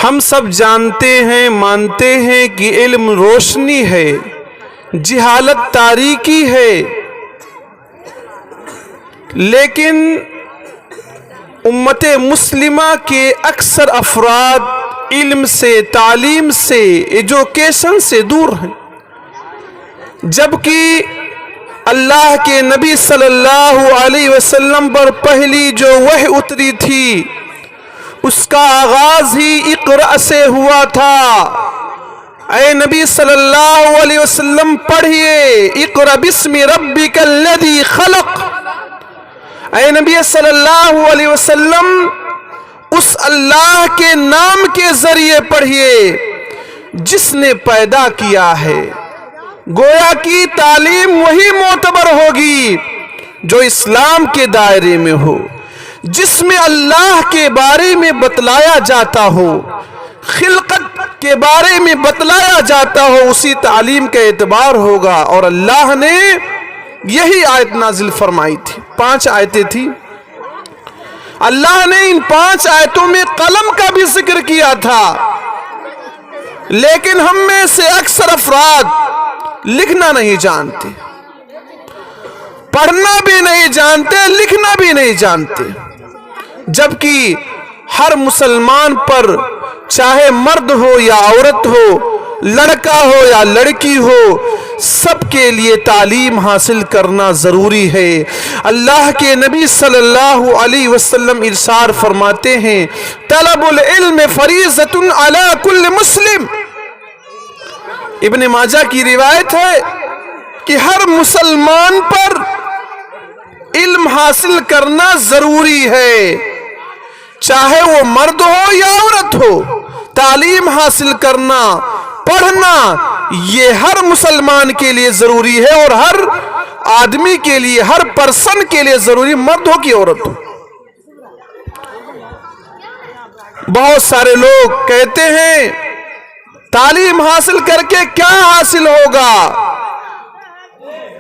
ہم سب جانتے ہیں، مانتے ہیں کہ علم روشنی ہے، جہالت تاریکی ہے، لیکن امت مسلمہ کے اکثر افراد علم سے، تعلیم سے، ایجوکیشن سے دور ہیں، جبکہ اللہ کے نبی صلی اللہ علیہ وسلم پر پہلی جو وحی اتری تھی اس کا آغاز ہی اقرأ سے ہوا تھا۔ اے نبی صلی اللہ علیہ وسلم پڑھئے، اقرأ بسم ربک الذی خلق۔ اے نبی صلی اللہ علیہ وسلم اس اللہ کے نام کے ذریعے پڑھئے جس نے پیدا کیا ہے۔ گویا کی تعلیم وہی معتبر ہوگی جو اسلام کے دائرے میں ہو، جس میں اللہ کے بارے میں بتلایا جاتا ہو، خلقت کے بارے میں بتلایا جاتا ہو، اسی تعلیم کا اعتبار ہوگا۔ اور اللہ نے یہی آیت نازل فرمائی تھی، 5 آیتیں تھی۔ اللہ نے ان 5 آیتوں میں قلم کا بھی ذکر کیا تھا، لیکن ہم میں سے اکثر افراد لکھنا نہیں جانتے، پڑھنا بھی نہیں جانتے، لکھنا بھی نہیں جانتے، جبکہ ہر مسلمان پر چاہے مرد ہو یا عورت ہو، لڑکا ہو یا لڑکی ہو، سب کے لیے تعلیم حاصل کرنا ضروری ہے۔ اللہ کے نبی صلی اللہ علیہ وسلم ارشاد فرماتے ہیں، طلب العلم فریضۃ علی کل مسلم۔ ابن ماجہ کی روایت ہے کہ ہر مسلمان پر علم حاصل کرنا ضروری ہے، چاہے وہ مرد ہو یا عورت ہو۔ تعلیم حاصل کرنا، پڑھنا، یہ ہر مسلمان کے لیے ضروری ہے، اور ہر آدمی کے لیے، ہر پرسن کے لیے ضروری، مرد ہو کہ عورت ہو۔ بہت سارے لوگ کہتے ہیں تعلیم حاصل کر کے کیا حاصل ہوگا؟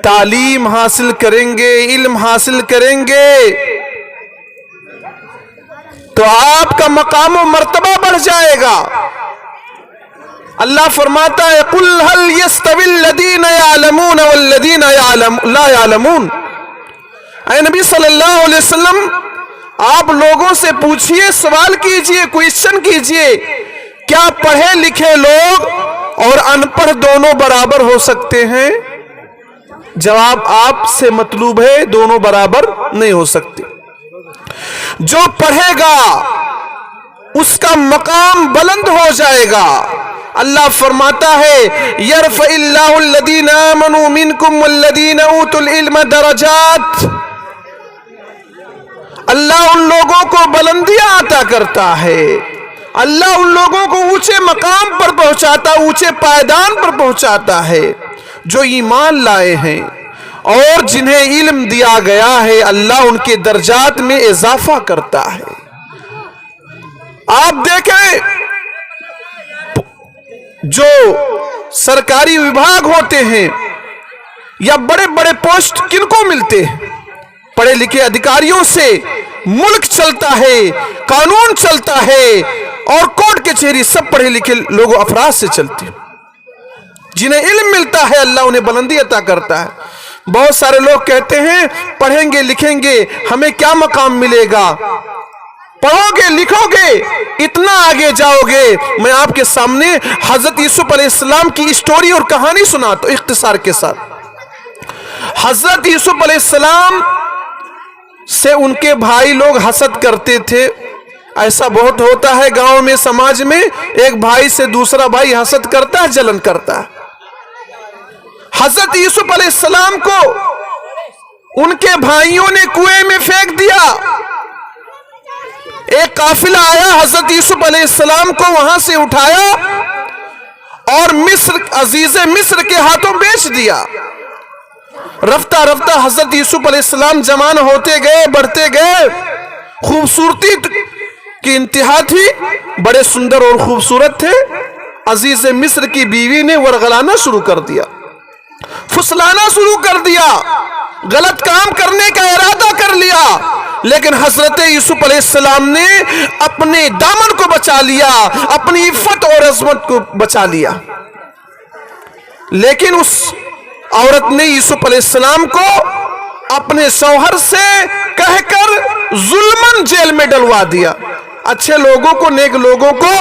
تعلیم حاصل کریں گے، علم حاصل کریں گے تو آپ کا مقام و مرتبہ بڑھ جائے گا۔ اللہ فرماتا ہے قُلْ هَلْ يَسْتَوِي الَّذِينَ يَعْلَمُونَ وَالَّذِينَ لَا يَعْلَمُونَ۔ اے نبی صلی اللہ علیہ وسلم آپ لوگوں سے پوچھئے، سوال کیجئے، کوئسچن کیجئے، کیا پڑھے لکھے لوگ اور ان پڑھ دونوں برابر ہو سکتے ہیں؟ جواب آپ سے مطلوب ہے، دونوں برابر نہیں ہو سکتے۔ جو پڑھے گا اس کا مقام بلند ہو جائے گا۔ اللہ فرماتا ہے یرفع اللہ الذین آمنوا منکم والذین اوتوا العلم درجات۔ اللہ ان لوگوں کو بلندیاں عطا کرتا ہے، اللہ ان لوگوں کو اونچے مقام پر پہنچاتا، اونچے پائیدان پر پہنچاتا ہے جو ایمان لائے ہیں اور جنہیں علم دیا گیا ہے۔ اللہ ان کے درجات میں اضافہ کرتا ہے۔ آپ دیکھیں جو سرکاری وبھاگ ہوتے ہیں یا بڑے بڑے پوسٹ کن کو ملتے ہیں؟ پڑھے لکھے ادھیکاریوں سے ملک چلتا ہے، قانون چلتا ہے، اور کورٹ کچہری سب پڑھے لکھے لوگوں افراد سے چلتے ہیں۔ جنہیں علم ملتا ہے اللہ انہیں بلندی عطا کرتا ہے۔ بہت سارے لوگ کہتے ہیں پڑھیں گے لکھیں گے ہمیں کیا مقام ملے گا؟ پڑھو گے لکھو گے اتنا آگے جاؤ گے۔ میں آپ کے سامنے حضرت یوسف علیہ السلام کی اسٹوری اور کہانی سناتا ہوں اختصار کے ساتھ۔ حضرت یوسف علیہ السلام سے ان کے بھائی لوگ حسد کرتے تھے۔ ایسا بہت ہوتا ہے گاؤں میں، سماج میں، ایک بھائی سے دوسرا بھائی حسد کرتا ہے، جلن کرتا ہے۔ حضرت یوسف علیہ السلام کو ان کے بھائیوں نے کنویں میں پھینک دیا۔ ایک قافلہ آیا، حضرت یوسف علیہ السلام کو وہاں سے اٹھایا اور عزیز مصر کے ہاتھوں بیچ دیا۔ رفتہ رفتہ حضرت یوسف علیہ السلام جوان ہوتے گئے، بڑھتے گئے، خوبصورتی کی انتہا تھی، بڑے سندر اور خوبصورت تھے۔ عزیز مصر کی بیوی نے ورغلانا شروع کر دیا، پھسلانا شروع کر دیا، غلط کام کرنے کا ارادہ کر لیا، لیکن حضرت یوسف علیہ السلام نے اپنے دامن کو بچا لیا، اپنی عفت اور عظمت کو بچا لیا۔ لیکن اس عورت نے یوسف علیہ السلام کو اپنے شوہر سے کہہ کر ظلماً جیل میں ڈلوا دیا۔ اچھے لوگوں کو، نیک لوگوں کو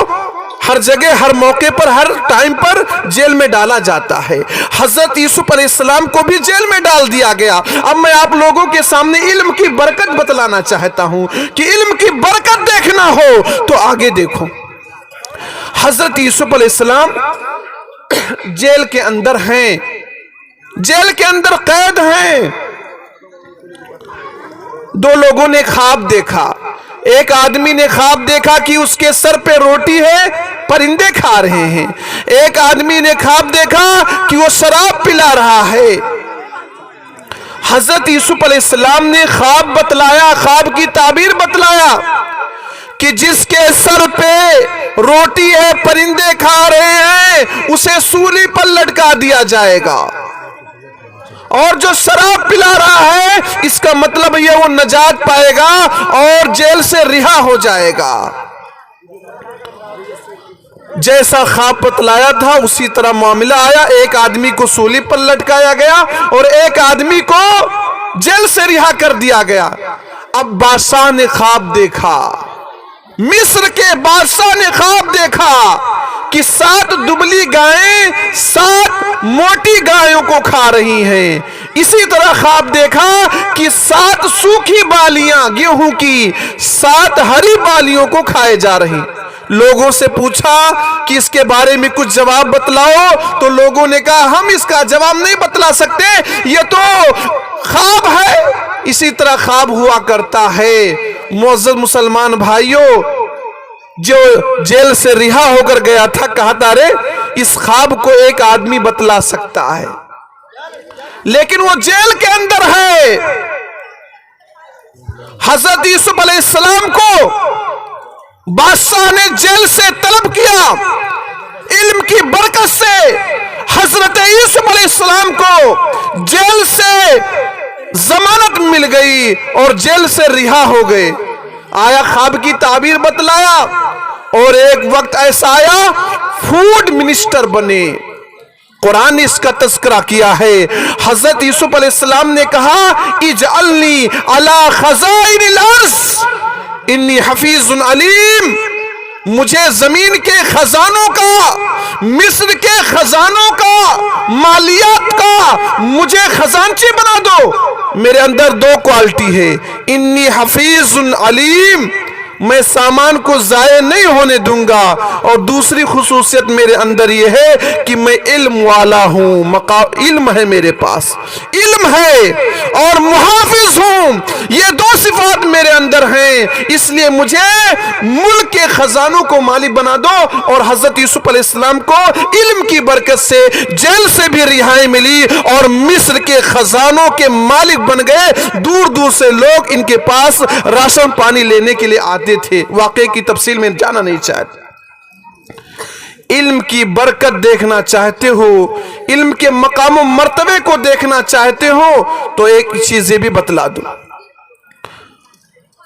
ہر جگہ، ہر موقع پر، ہر ٹائم پر جیل میں ڈالا جاتا ہے۔ حضرت یوسف علیہ السلام کو بھی جیل میں ڈال دیا گیا۔ اب میں آپ لوگوں کے سامنے علم کی برکت بتلانا چاہتا ہوں کہ علم کی برکت دیکھنا ہو تو آگے دیکھو۔ حضرت یوسف علیہ السلام جیل کے اندر ہیں، جیل کے اندر قید ہیں۔ دو لوگوں نے خواب دیکھا۔ ایک آدمی نے خواب دیکھا کہ اس کے سر پہ روٹی ہے، پرندے کھا رہے ہیں۔ ایک آدمی نے خواب دیکھا کہ وہ شراب پلا رہا ہے۔ حضرت یوسف علیہ السلام نے خواب بتلایا، خواب کی تعبیر بتلایا کہ جس کے سر پہ روٹی ہے، پرندے کھا رہے ہیں، اسے سولی پر لٹکا دیا جائے گا، اور جو شراب پلا رہا ہے اس کا مطلب یہ وہ نجات پائے گا اور جیل سے رہا ہو جائے گا۔ جیسا خواب بتلایا تھا اسی طرح معاملہ آیا۔ ایک آدمی کو سولی پر لٹکایا گیا اور ایک آدمی کو جیل سے رہا کر دیا گیا۔ اب بادشاہ نے خواب دیکھا، مصر کے بادشاہ نے خواب دیکھا کہ 7 دبلی گائیں 7 موٹی گایوں کو کھا رہی ہیں۔ اسی طرح خواب دیکھا کہ 7 سوکھی بالیاں گیہوں کی 7 ہری بالیوں کو کھائے جا رہی۔ لوگوں سے پوچھا کہ اس کے بارے میں کچھ جواب بتلاؤ، تو لوگوں نے کہا ہم اس کا جواب نہیں بتلا سکتے، یہ تو خواب ہے۔ اسی طرح خواب ہوا کرتا ہے۔ معزز مسلمان بھائیوں، جو جیل سے رہا ہو کر گیا تھا کہا تھا رے اس خواب کو ایک آدمی بتلا سکتا ہے، لیکن وہ جیل کے اندر ہے۔ حضرت یوسف علیہ السلام کو بادشاہ نے جیل سے طلب کیا۔ علم کی برکت سے حضرت یوسف علیہ السلام کو جیل سے ضمانت مل گئی اور جیل سے رہا ہو گئے۔ آیا خواب کی تعبیر بتلایا اور ایک وقت ایسا آیا فوڈ منسٹر بنے۔ قرآن نے اس کا تذکرہ کیا ہے۔ حضرت یوسف علیہ السلام نے کہا اجعلنی علی خزائن الارض انی حفیظ علیم، مجھے زمین کے خزانوں کا، مصر کے خزانوں کا، مالیات کا مجھے خزانچی بنا دو۔ میرے اندر 2 کوالٹی ہے، انی حفیظ علیم، میں سامان کو ضائع نہیں ہونے دوں گا، اور دوسری خصوصیت میرے اندر یہ ہے کہ میں علم والا ہوں، علم ہے میرے پاس، علم ہے اور محافظ ہوں۔ یہ 2 صفات میرے اندر ہیں، اس لیے مجھے ملک کے خزانوں کو مالک بنا دو۔ اور حضرت یوسف علیہ السلام کو علم کی برکت سے جیل سے بھی رہائی ملی اور مصر کے خزانوں کے مالک بن گئے۔ دور دور سے لوگ ان کے پاس راشن پانی لینے کے لیے آتے تھے۔ واقعے کی تفصیل میں جانا نہیں چاہتے۔ علم کی برکت دیکھنا چاہتے ہو، علم کے مقام و مرتبے کو دیکھنا چاہتے ہو تو ایک چیز یہ بھی بتلا دوں۔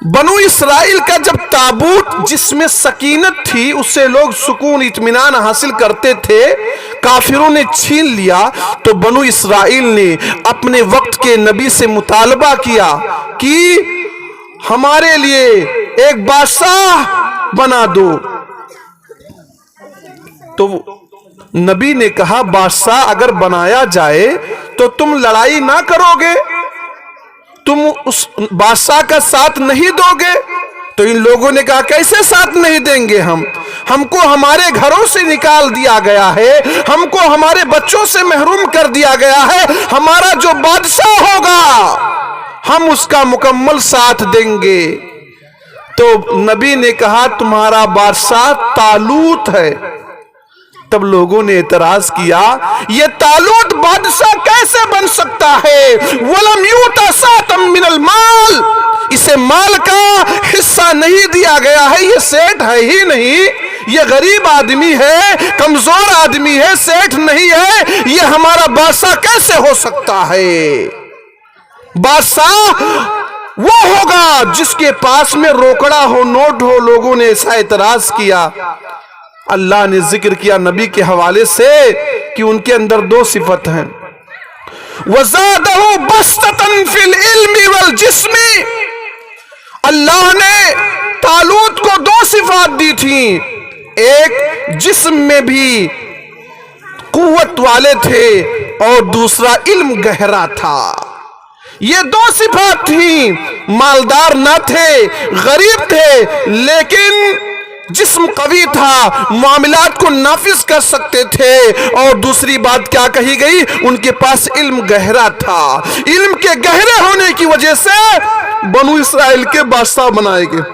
بنو اسرائیل کا جب تابوت جس میں سکینت تھی اس سے لوگ سکون اطمینان حاصل کرتے تھے، کافروں نے چھین لیا تو بنو اسرائیل نے اپنے وقت کے نبی سے مطالبہ کیا کہ ہمارے لیے ایک بادشاہ بنا دو۔ تو نبی نے کہا بادشاہ اگر بنایا جائے تو تم لڑائی نہ کرو گے، تم اس بادشاہ کا ساتھ نہیں دو گے؟ تو ان لوگوں نے کہا کیسے ساتھ نہیں دیں گے؟ ہم کو ہمارے گھروں سے نکال دیا گیا ہے، ہم کو ہمارے بچوں سے محروم کر دیا گیا ہے، ہمارا جو بادشاہ ہوگا ہم اس کا مکمل ساتھ دیں گے۔ تو نبی نے کہا تمہارا بادشاہ طالوت ہے۔ تب لوگوں نے اعتراض کیا یہ طالوت بادشاہ کیسے بن سکتا ہے؟ وَلَمْ يُؤْتَ سَعْتًا مِنَ الْمَالِ، اسے مال کا حصہ نہیں دیا گیا ہے، یہ سیٹھ ہے ہی نہیں، یہ غریب آدمی ہے، کمزور آدمی ہے، سیٹھ نہیں ہے، یہ ہمارا بادشاہ کیسے ہو سکتا ہے؟ بادشاہ وہ ہوگا جس کے پاس میں روکڑا ہو، نوٹ ہو۔ لوگوں نے ایسا اعتراض کیا۔ اللہ نے ذکر کیا نبی کے حوالے سے کہ ان کے اندر دو صفت ہیں، وَزَادَهُ بَسْطَةً فِي الْعِلْمِ وَالْجِسْمِ۔ اللہ نے طالوت کو دو صفات دی تھیں، ایک جسم میں بھی قوت والے تھے اور دوسرا علم گہرا تھا۔ یہ دو صفات تھیں، مالدار نہ تھے، غریب تھے، لیکن جسم قوی تھا، معاملات کو نافذ کر سکتے تھے۔ اور دوسری بات کیا کہی گئی؟ ان کے پاس علم گہرا تھا۔ علم کے گہرے ہونے کی وجہ سے بنو اسرائیل کے بادشاہ بنائے گئے۔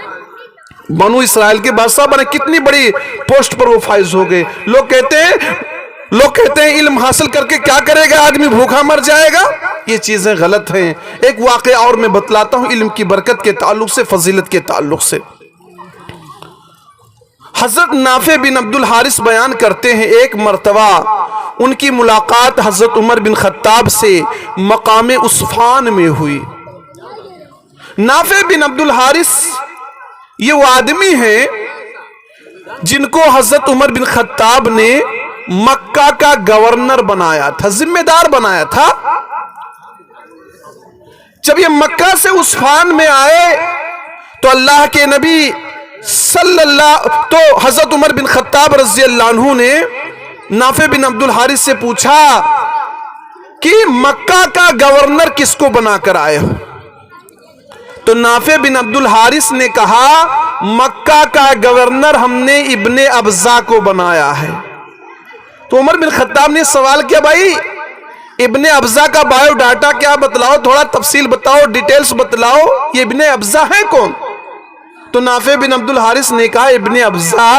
بنو اسرائیل کے بادشاہ بنے، کتنی بڑی پوسٹ پر وہ فائز ہو گئے۔ لوگ کہتے ہیں علم حاصل کر کے کیا کرے گا آدمی؟ بھوکا مر جائے گا۔ یہ چیزیں غلط ہیں۔ ایک واقعہ اور میں بتلاتا ہوں علم کی برکت کے تعلق سے، فضیلت کے تعلق سے۔ حضرت نافع بن عبد الحارث بیان کرتے ہیں، ایک مرتبہ ان کی ملاقات حضرت عمر بن خطاب سے مقام عصفان میں ہوئی۔ نافع بن عبد الحارث یہ وہ آدمی ہیں جن کو حضرت عمر بن خطاب نے مکہ کا گورنر بنایا تھا، ذمہ دار بنایا تھا۔ جب یہ مکہ سے عصفان میں آئے تو اللہ کے نبی تو حضرت عمر بن خطاب رضی اللہ عنہ نے نافع بن عبد الحارث سے پوچھا کہ مکہ کا گورنر کس کو بنا کر آئے ہو؟ تو نافع بن عبد الحارث نے کہا مکہ کا گورنر ہم نے ابن ابزا کو بنایا ہے۔ تو عمر بن خطاب نے سوال کیا، بھائی ابن ابزا کا بایو ڈاٹا کیا بتلاؤ، تھوڑا تفصیل بتاؤ، ڈیٹیلز بتلاؤ، یہ ابن ابزا ہے کون؟ تو نافع بن عبد الحارث نے کہا ابن ابزا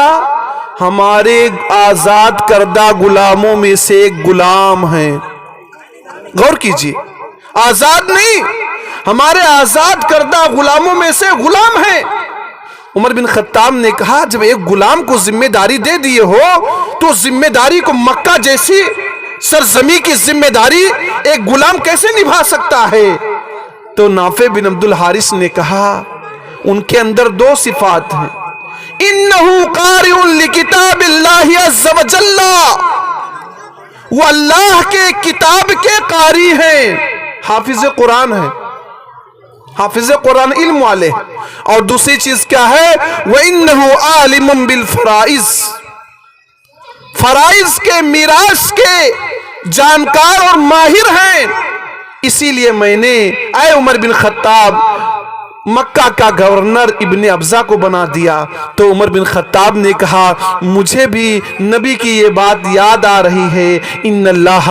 ہمارے آزاد کردہ غلاموں میں سے ایک غلام ہیں۔ غور کیجئے، آزاد نہیں، ہمارے آزاد کردہ غلاموں میں سے غلام ہیں۔ عمر بن خطاب نے کہا جب ایک غلام کو ذمہ داری دے دیے ہو تو ذمہ داری کو مکہ جیسی سرزمین کی ذمہ داری ایک غلام کیسے نبھا سکتا ہے؟ تو نافع بن عبد الحارث نے کہا ان کے اندر دو صفات ہیں، انہو قارئ لکتاب اللہ عز و جل، وہ اللہ کے کتاب کے قاری ہیں، حافظ قرآن ہیں، حافظ قرآن علم والے۔ اور دوسری چیز کیا ہے؟ وَإِنَّهُ عَالِمٌ بِالْفَرَائِضِ، فرائض کے میراث کے جانکار اور ماہر ہیں۔ اسی لیے میں نے اے عمر بن خطاب مکہ کا گورنر ابن ابزا کو بنا دیا۔ تو عمر بن خطاب نے کہا مجھے بھی نبی کی یہ بات یاد آ رہی ہے، ان اللہ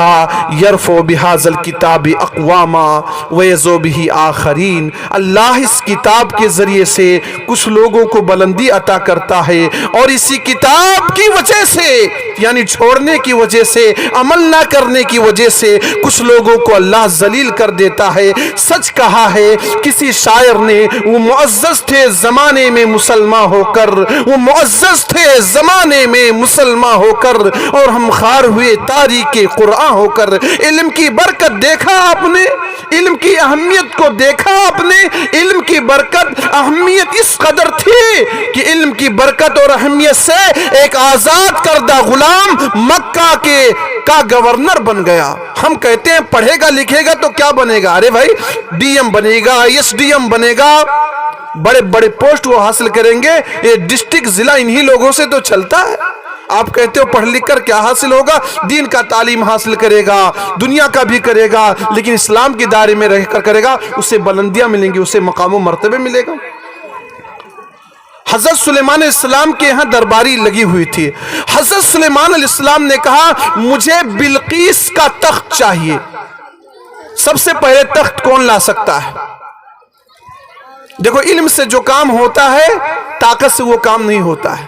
یرفع بہذا الکتاب اقواما ویذو بہ آخرین، اللہ اس کتاب کے ذریعے سے کچھ لوگوں کو بلندی عطا کرتا ہے اور اسی کتاب کی وجہ سے، یعنی چھوڑنے کی وجہ سے، عمل نہ کرنے کی وجہ سے کچھ لوگوں کو اللہ ذلیل کر دیتا ہے۔ سچ کہا ہے کسی شاعر نے، وہ معزز تھے زمانے میں مسلمان ہو کر، وہ معزز تھے زمانے میں مسلمان ہو کر، اور ہم خار ہوئے تاریخ قرآن ہو کر۔ علم کی برکت دیکھا آپ نے، علم کی اہمیت کو دیکھا آپ نے۔ علم کی برکت اہمیت اس قدر تھی کہ علم کی برکت اور اہمیت سے ایک آزاد کردہ غلام مکہ کا گورنر بن گیا۔ ہم کہتے ہیں پڑھے گا لکھے گا تو کیا بنے گا؟ ارے بھائی ڈی ایم بنے گا، ایس ڈی ایم بنے گا، بڑے بڑے پوسٹ وہ حاصل کریں گے۔ یہ ڈسٹرکٹ ضلع انہی لوگوں سے تو چلتا ہے۔ آپ کہتے ہو پڑھ لکھ کر کیا حاصل ہوگا؟ دین کا تعلیم حاصل کرے گا، دنیا کا بھی کرے گا، لیکن اسلام کے دائرے میں رہ کر کرے گا، اسے بلندیاں ملیں گی، اسے مقام و مرتبے ملے گا۔ حضرت سلیمان علیہ السلام کے یہاں درباری لگی ہوئی تھی۔ حضرت سلیمان علیہ السلام نے کہا مجھے بلقیس کا تخت چاہیے۔ سب سے پہلے تخت کون لا سکتا ہے؟ دیکھو علم سے جو کام ہوتا ہے طاقت سے وہ کام نہیں ہوتا ہے۔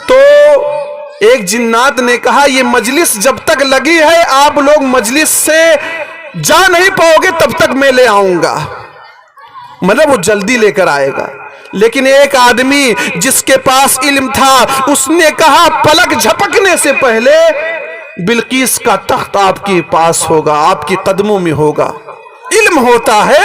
تو ایک جنات نے کہا یہ مجلس جب تک لگی ہے آپ لوگ مجلس سے جا نہیں پاؤ گے تب تک میں لے آؤں گا، مطلب وہ جلدی لے کر آئے گا۔ لیکن ایک آدمی جس کے پاس علم تھا اس نے کہا پلک جھپکنے سے پہلے بلقیس کا تخت آپ کے پاس ہوگا، آپ کے قدموں میں ہوگا۔ علم ہوتا ہے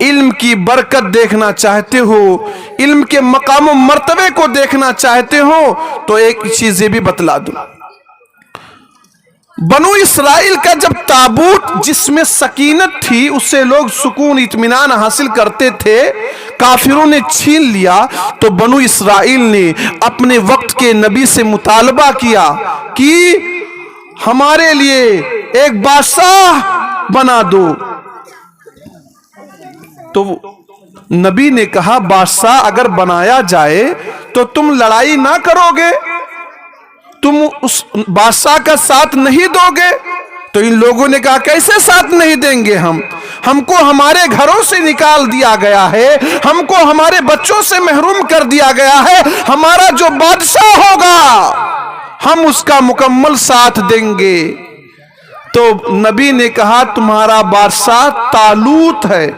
علم کی برکت دیکھنا چاہتے ہو، علم کے مقام و مرتبے کو دیکھنا چاہتے ہو تو ایک چیز یہ بھی بتلا دوں۔ بنو اسرائیل کا جب تابوت جس میں سکینت تھی اس سے لوگ سکون اطمینان حاصل کرتے تھے، کافروں نے چھین لیا تو بنو اسرائیل نے اپنے وقت کے نبی سے مطالبہ کیا کہ ہمارے لیے ایک بادشاہ بنا دو۔ تو نبی نے کہا بادشاہ اگر بنایا جائے تو تم لڑائی نہ کرو گے، تم اس بادشاہ کا ساتھ نہیں دو گے؟ تو ان لوگوں نے کہا کیسے ساتھ نہیں دیں گے ہم کو ہمارے گھروں سے نکال دیا گیا ہے، ہم کو ہمارے بچوں سے محروم کر دیا گیا ہے، ہمارا جو بادشاہ ہوگا ہم اس کا مکمل ساتھ دیں گے۔ تو نبی نے کہا تمہارا بادشاہ طالوت ہے۔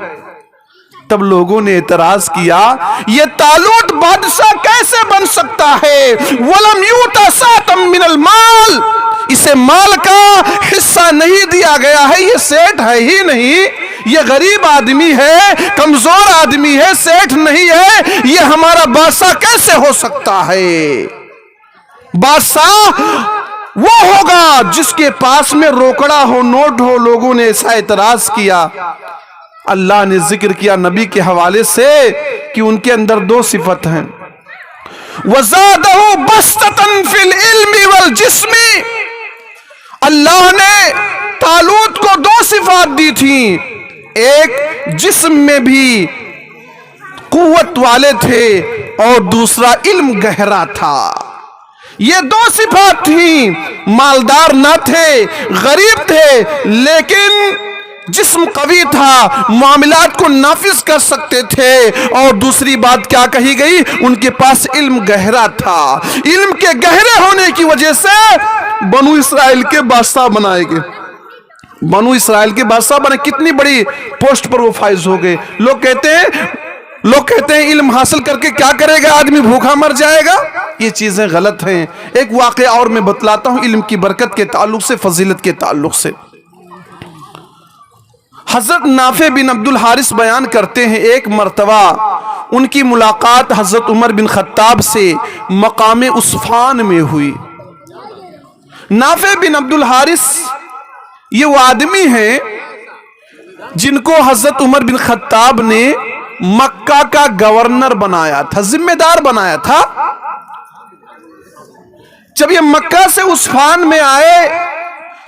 تب لوگوں نے اعتراض کیا یہ طالوت بادشاہ کیسے بن سکتا ہے؟ وَلَمْ يُؤْتَ سَعْتًا مِّنَ الْمَالِ، اسے مال کا حصہ نہیں دیا گیا ہے، یہ سیٹھ ہے ہی نہیں، یہ غریب آدمی ہے، کمزور آدمی ہے، سیٹھ نہیں ہے، یہ ہمارا بادشاہ کیسے ہو سکتا ہے؟ بادشاہ وہ ہوگا جس کے پاس میں روکڑا ہو، نوٹ ہو۔ لوگوں نے ایسا اعتراض کیا۔ اللہ نے ذکر کیا نبی کے حوالے سے کہ ان کے اندر دو صفت ہیں، وَزَادَهُ بَسْطَةً فِي الْعِلْمِ وَالْجِسْمِ۔ اللہ نے طالوت کو دو صفات دی تھیں، ایک جسم میں بھی قوت والے تھے اور دوسرا علم گہرا تھا۔ یہ دو صفات تھیں، مالدار نہ تھے، غریب تھے، لیکن جسم قوی تھا، معاملات کو نافذ کر سکتے تھے، اور دوسری بات کیا کہی گئی؟ ان کے پاس علم گہرا تھا۔ علم کے گہرے ہونے کی وجہ سے بنو اسرائیل کے بادشاہ بنائے گئے۔ بنو اسرائیل کے بادشاہ بنے، کتنی بڑی پوسٹ پر وہ فائز ہو گئے۔ لوگ کہتے ہیں علم حاصل کر کے کیا کرے گا آدمی؟ بھوکا مر جائے گا۔ یہ چیزیں غلط ہیں۔ ایک واقعہ اور میں بتلاتا ہوں علم کی برکت کے تعلق سے، فضیلت کے تعلق سے۔ حضرت نافع بن عبد الحارث بیان کرتے ہیں ایک مرتبہ ان کی ملاقات حضرت عمر بن خطاب سے مقام عصفان میں ہوئی۔ نافع بن عبد الحارث یہ وہ آدمی ہیں جن کو حضرت عمر بن خطاب نے مکہ کا گورنر بنایا تھا، ذمہ دار بنایا تھا۔ جب یہ مکہ سے عصفان میں آئے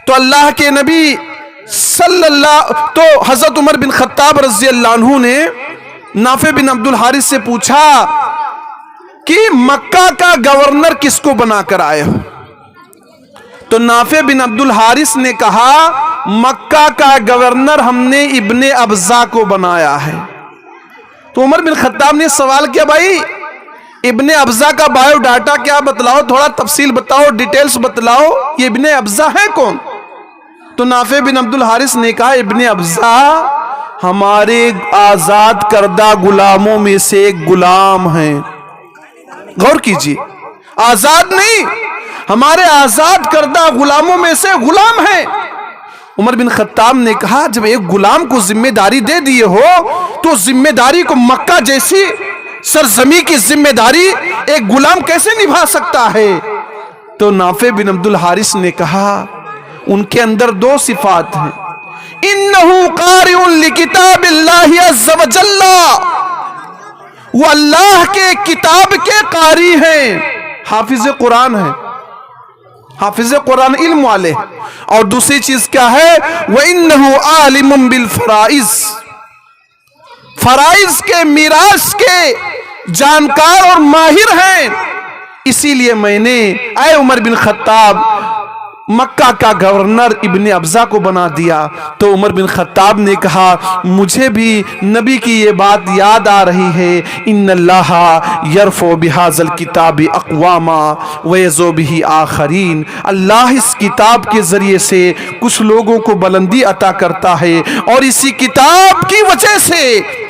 تو اللہ کے نبی تو حضرت عمر بن خطاب رضی اللہ عنہ نے نافع بن عبد الحارث سے پوچھا کہ مکہ کا گورنر کس کو بنا کر آئے ہو؟ تو نافع بن عبد الحارث نے کہا مکہ کا گورنر ہم نے ابن ابزا کو بنایا ہے۔ تو عمر بن خطاب نے سوال کیا بھائی ابن ابزا کا بایو ڈاٹا کیا بتلاؤ، تھوڑا تفصیل بتاؤ، ڈیٹیلز بتلاؤ، یہ ابن ابزا ہے کون؟ تو نافع بن عبد الحارث نے کہا ابن ابزا ہمارے آزاد کردہ غلاموں میں سے ایک غلام ہیں۔ غور کیجیے، آزاد نہیں، ہمارے آزاد کردہ غلاموں میں سے غلام ہیں۔ عمر بن خطاب نے کہا جب ایک غلام کو ذمہ داری دے دیے ہو تو ذمہ داری کو مکہ جیسی سرزمین کی ذمہ داری ایک غلام کیسے نبھا سکتا ہے؟ تو نافع بن عبد الحارث نے کہا ان کے اندر دو صفات ہیں، انہو قارئ لکتاب اللہ عز و جل، وہ اللہ کے کتاب کے قاری ہیں، حافظ قرآن ہیں، حافظ قرآن علم والے ہیں۔ اور دوسری چیز کیا ہے؟ وَإِنَّهُ عَالِمٌ بِالْفَرَائِضِ، فرائض کے میراث کے جانکار اور ماہر ہیں۔ اسی لیے میں نے اے عمر بن خطاب مکہ کا گورنر ابن ابزا کو بنا دیا۔ تو عمر بن خطاب نے کہا مجھے بھی نبی کی یہ بات یاد آ رہی ہے، ان اللہ یرفع بہذا الکتاب اقواما ویذو بہ آخرین، اللہ اس کتاب کے ذریعے سے کچھ لوگوں کو بلندی عطا کرتا ہے اور اسی کتاب کی وجہ سے